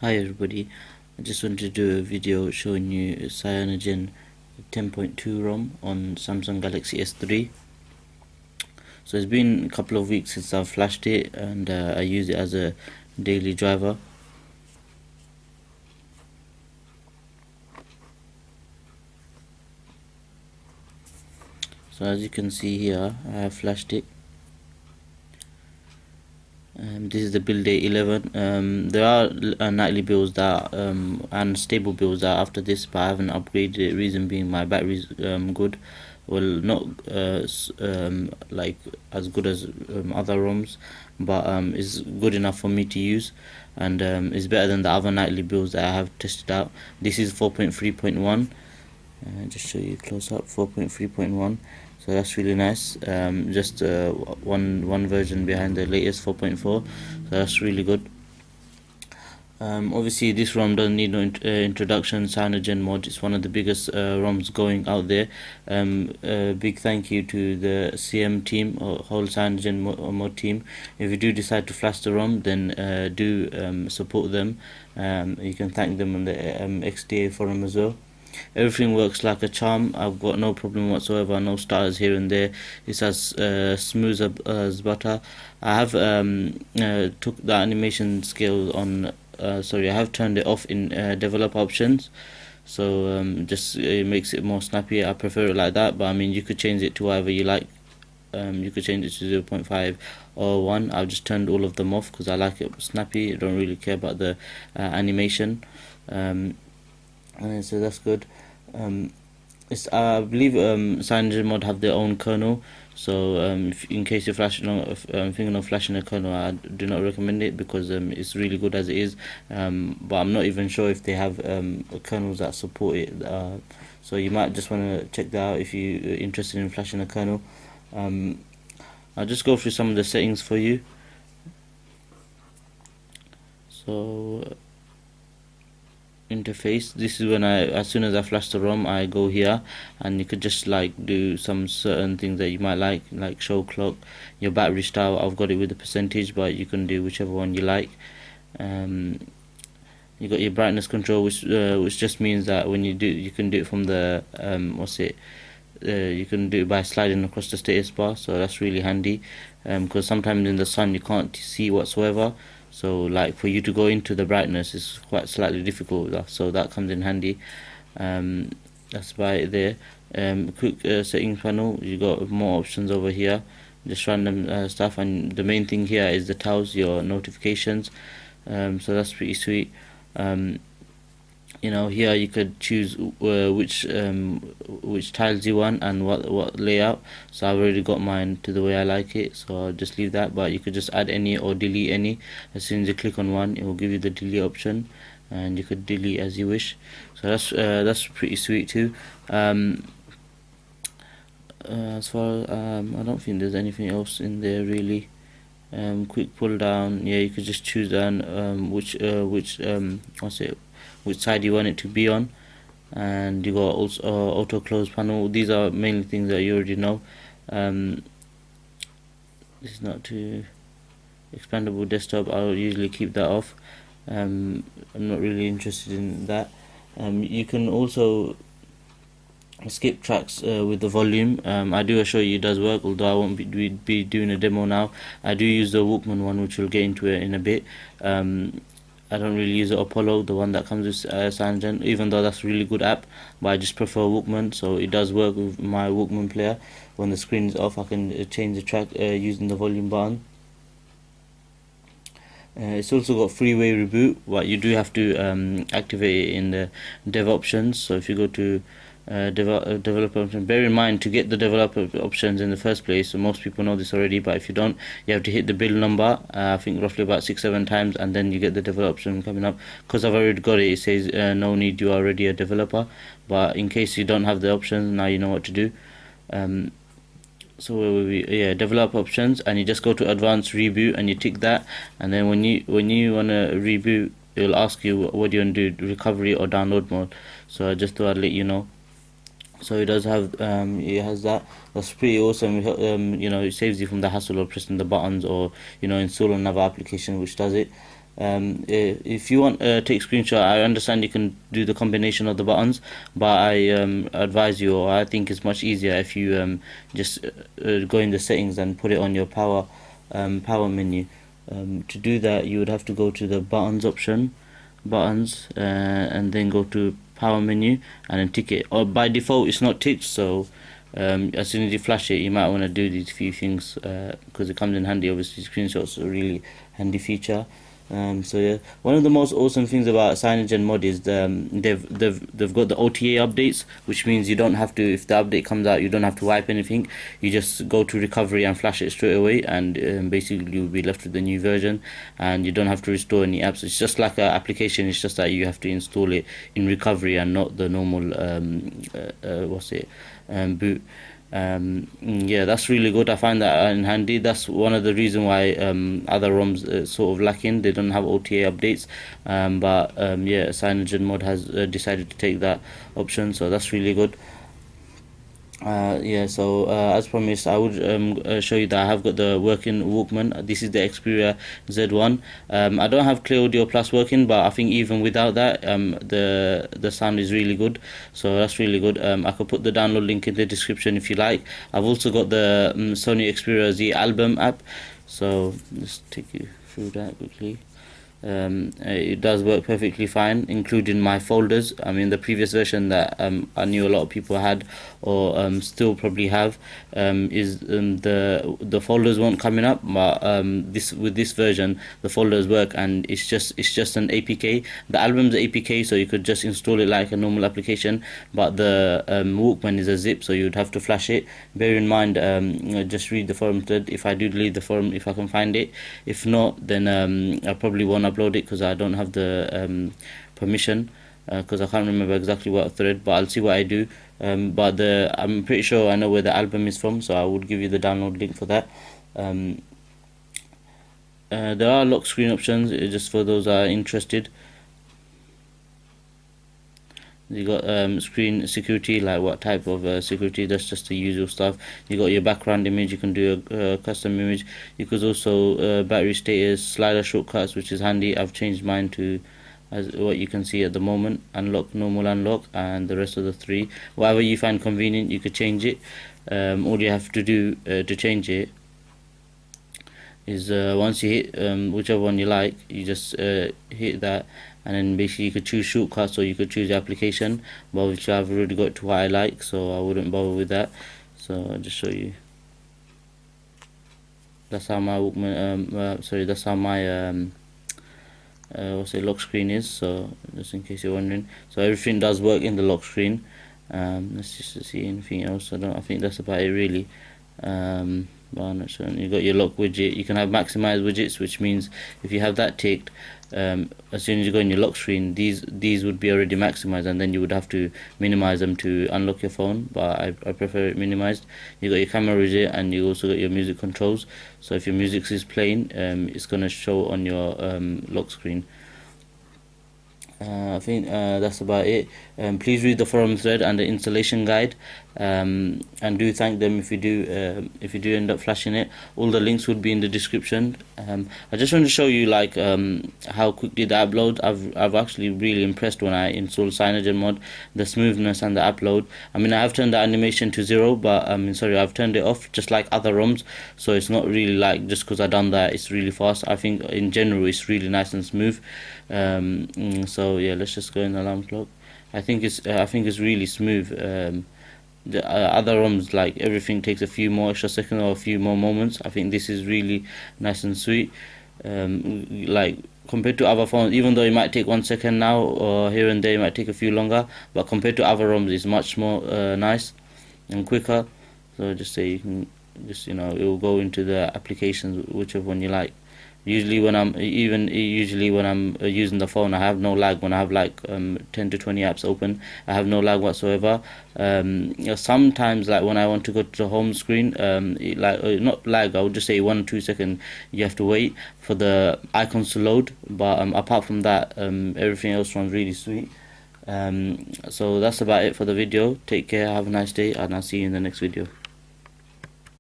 Hi everybody, I just wanted to do a video showing you Cyanogen 10.2 ROM on Samsung Galaxy S3. So it's been a couple of weeks since I've flashed it, and I use it as a daily driver. So as you can see here, I have flashed it. This is the build day 11. There are nightly builds that and stable builds that after this, but I haven't upgraded it. Reason being, my battery's good. Well, not like as good as other ROMs, but is good enough for me to use, and is better than the other nightly builds that I have tested out. This is 4.3.1. Just show you close up. 4.3.1. So that's really nice. Just one version behind the latest 4.4. So that's really good. Obviously this ROM doesn't need no introduction. CyanogenMod is one of the biggest ROMs going out there. Big thank you to the CM team or whole CyanogenMod team. If you do decide to flash the ROM, then do support them. You can thank them on the XDA forum as well. Everything works like a charm. I've got no problem whatsoever, no stutters here and there. It's as smooth as butter. I have took the animation scale on I have turned it off in develop options, so just it makes it more snappy. I prefer it like that, but I mean you could change it to whatever you like. You could change it to 0.5 or 1. I've just turned all of them off because I like it snappy. I don't really care about the animation. And so that's good. I believe CyanogenMod have their own kernel, so in case you're thinking of flashing a kernel, I do not recommend it because it's really good as it is. But I'm not even sure if they have kernels that support it. So you might just want to check that out if you're interested in flashing a kernel. I'll just go through some of the settings for you. So interface, this is when as soon as I flash the ROM, I go here, and you could just like do some certain things that you might like show clock, your battery style. I've got it with the percentage, but you can do whichever one you like. You got your brightness control, which just means that when you can do it from the you can do it by sliding across the status bar, so that's really handy, because sometimes in the sun you can't see whatsoever. So like for you to go into the brightness is quite slightly difficult, so that comes in handy. That's by it there. Quick settings panel, you got more options over here, just random stuff, and the main thing here is the tiles, your notifications. So that's pretty sweet. Here you could choose which tiles you want and what layout. So I've already got mine to the way I like it, so I'll just leave that, but you could just add any or delete any. As soon as you click on one, it will give you the delete option, and you could delete as you wish. So that's pretty sweet too. As far I don't think there's anything else in there really. Quick pull down, yeah, you could just choose which side you want it to be on, and you got also auto close panel. These are mainly things that you already know. This is not too expandable desktop. I'll usually keep that off. I'm not really interested in that. You can also skip tracks with the volume. I do assure you it does work, although I won't be doing a demo now. I do use the Walkman one, which we'll get into it in a bit. I don't really use the Apollo, the one that comes with Cyanogen, even though that's a really good app, but I just prefer Walkman, so it does work with my Walkman player. When the screen is off, I can change the track using the volume button. It's also got freeway reboot, but you do have to activate it in the dev options. So if you go to developer option, bear in mind to get the developer options in the first place, so most people know this already, but if you don't, you have to hit the build number, I think roughly about 6-7 times, and then you get the developer option coming up. Because I've already got it, it says no need, you are already a developer, but in case you don't have the options, now you know what to do. So where will we? Yeah, develop options, and you just go to advanced reboot and you tick that, and then when you want to reboot, it will ask you what do you want to do, recovery or download mode. So I just thought I'd let you know. So it does have it has that. That's pretty awesome. It saves you from the hassle of pressing the buttons or install another application which does it. If you want to take screenshot, I understand you can do the combination of the buttons, but I advise you, or I think it's much easier if you just go in the settings and put it on your power menu. To do that, you would have to go to the buttons option, and then go to power menu and then tick it. Or by default, it's not ticked, so as soon as you flash it, you might want to do these few things because it comes in handy. Obviously, screenshots are a really handy feature. So yeah, one of the most awesome things about CyanogenMod is they've got the OTA updates, which means you don't have to, if the update comes out, you don't have to wipe anything. You just go to recovery and flash it straight away, and basically you'll be left with the new version, and you don't have to restore any apps. It's just like an application. It's just that you have to install it in recovery and not the normal boot. Yeah, that's really good. I find that in handy. That's one of the reason why other ROMs sort of lacking. They don't have OTA updates, but yeah, CyanogenMod has decided to take that option, so that's really good. Yeah, so as promised, I would show you that I have got the working Walkman. This is the Xperia Z1. I don't have Clear Audio Plus working, but I think even without that, the sound is really good. So that's really good. I could put the download link in the description if you like. I've also got the Sony Xperia Z album app. So let's take you through that quickly. It does work perfectly fine, including my folders. I mean, the previous version that I knew a lot of people had, or still probably have, is the folders weren't coming up. But with this version, the folders work, and it's just an APK. The album's APK, so you could just install it like a normal application. But the Walkman is a zip, so you'd have to flash it. Bear in mind, just read the forum thread. If I do delete the forum, if I can find it. If not, then I probably won't upload it because I don't have the permission, because I can't remember exactly what thread, but I'll see what I do. But I'm pretty sure I know where the album is from, so I would give you the download link for that. There are lock screen options, just for those that are interested. You got screen security, like what type of security. That's just the usual stuff. You got your background image. You can do a custom image. You could also battery status, slider shortcuts, which is handy. I've changed mine to as what you can see at the moment: unlock, normal unlock, and the rest of the three. Whatever you find convenient, you could change it. All you have to do to change it is once you hit whichever one you like, you just hit that, and then basically you could choose shortcuts or you could choose the application, but which I've already got to what I like, so I wouldn't bother with that. So I'll just show you. That's how my Walkman, that's how my lock screen is. So just in case you're wondering, so everything does work in the lock screen. Let's just see anything else. I think that's about it really. But I'm not sure. You got your lock widget. You can have maximize widgets, which means if you have that ticked, as soon as you go in your lock screen, these would be already maximized, and then you would have to minimize them to unlock your phone. But I prefer it minimized. You got your camera widget, and you also got your music controls. So if your music is playing, it's gonna show on your lock screen. I think that's about it. Please read the forum thread and the installation guide, and do thank them if you do end up flashing it. All the links would be in the description. I just want to show you like how quickly the upload. I've actually really impressed when I installed CyanogenMod, the smoothness and the upload. I mean, I have turned the animation to 0, but I've turned it off just like other ROMs, so it's not really like just because I've done that it's really fast. I think in general it's really nice and smooth. So yeah, let's just go in the alarm clock. I think it's really smooth. The other ROMs, like everything takes a few more extra seconds or a few more moments. I think this is really nice and sweet. Like compared to other phones, even though it might take 1 second now or here and there, it might take a few longer, but compared to other ROMs, it's much more nice and quicker. So just say you can just it will go into the applications, whichever one you like. Usually when I'm using the phone, I have no lag. When I have like 10 to 20 apps open, I have no lag whatsoever. Sometimes like when I want to go to the home screen, not lag, I would just say 1 or 2 seconds you have to wait for the icons to load, but apart from that, everything else runs really sweet. So that's about it for the video. Take care, have a nice day, and I'll see you in the next video.